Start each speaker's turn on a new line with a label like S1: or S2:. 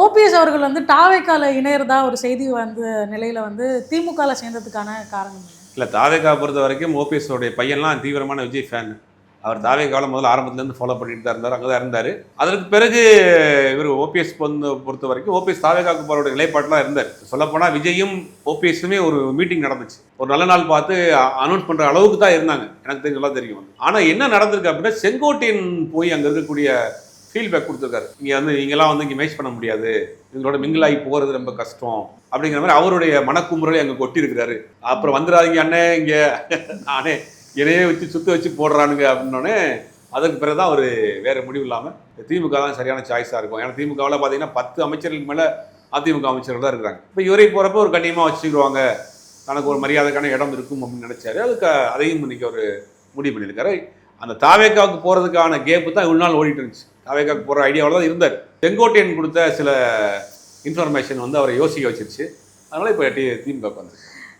S1: OPS அவர்கள் வந்து தாவேக்கால இணையறதா ஒரு செய்தி வந்து நிலையில வந்து திமுகல சேர்ந்ததுக்கான காரணம் என்ன?
S2: இல்லை, தாவேக்கா பொறுத்த வரைக்கும் ஓபிஎஸ் உடைய பையன்லாம் தீவிரமான விஜய் ஃபேன். அவர் தாவேக்காவில் முதல்ல ஆரம்பத்துலேருந்து ஃபாலோ பண்ணிட்டு தான் இருந்தார், அங்கே தான் இருந்தார். அதற்கு பிறகு இவர் ஓபிஎஸ் பொறுத்த வரைக்கும் ஓபிஎஸ் தாவேக்காவுக்கு போகிற நிலைப்பாட்டெலாம் இருந்தார். சொல்லப்போனால் விஜயும் ஓபிஎஸ்ஸுமே ஒரு மீட்டிங் நடந்துச்சு, ஒரு நல்ல நாள் பார்த்து அனௌன்ஸ் பண்ணுற அளவுக்கு தான் இருந்தாங்க, எனக்கு தெரிஞ்ச நல்லா தெரியும். ஆனால் என்ன நடந்திருக்கு அப்படின்னா, செங்கோட்டையன் போய் அங்கே இருக்கக்கூடிய ஃபீட்பேக் கொடுத்துருக்காரு. இங்கே வந்து நீங்களாம் வந்து இங்கே மேட்ச் பண்ண முடியாது, இவங்களோட மிங்கிளாகி போகிறது ரொம்ப கஷ்டம் அப்படிங்கிற மாதிரி அவருடைய மனக்குமுறலை அங்கே கொட்டியிருக்கிறாரு. அப்புறம் வந்துடாதீங்க அண்ணே, இங்கே நானே என்னையே வச்சு சுத்த வச்சு போடுறானுங்க அப்படின்னோடனே அதற்கு பிறகு தான் அவர் வேறு முடிவு இல்லாமல் திமுக தான் சரியான சாய்ஸாக இருக்கும். ஏன்னா திமுகவில் பார்த்தீங்கன்னா 10 அமைச்சர்களுக்கு மேலே அதிமுக அமைச்சர்கள் தான் இருக்கிறாங்க. இப்போ இவரை போகிறப்ப ஒரு கண்ணியமாக வச்சுக்கிடுவாங்க, தனக்கு ஒரு மரியாதைக்கான இடம் இருக்கும் அப்படின்னு நினச்சாரு. அதுக்கு அதையும் இன்னைக்கு அவர் முடிவு பண்ணியிருக்காரு. அந்த தாவேக்காவுக்கு போகிறதுக்கான கேப்பு தான் இவ்வளோ நாள் ஓடிட்டு இருந்துச்சு. தாவேக்காவுக்கு போகிற ஐடியாவில் தான் இருந்தார். செங்கோட்டையன் கொடுத்த சில இன்ஃபர்மேஷன் வந்து அவரை யோசிக்க வச்சிருச்சு. அதனால் இப்போ திமுக வந்து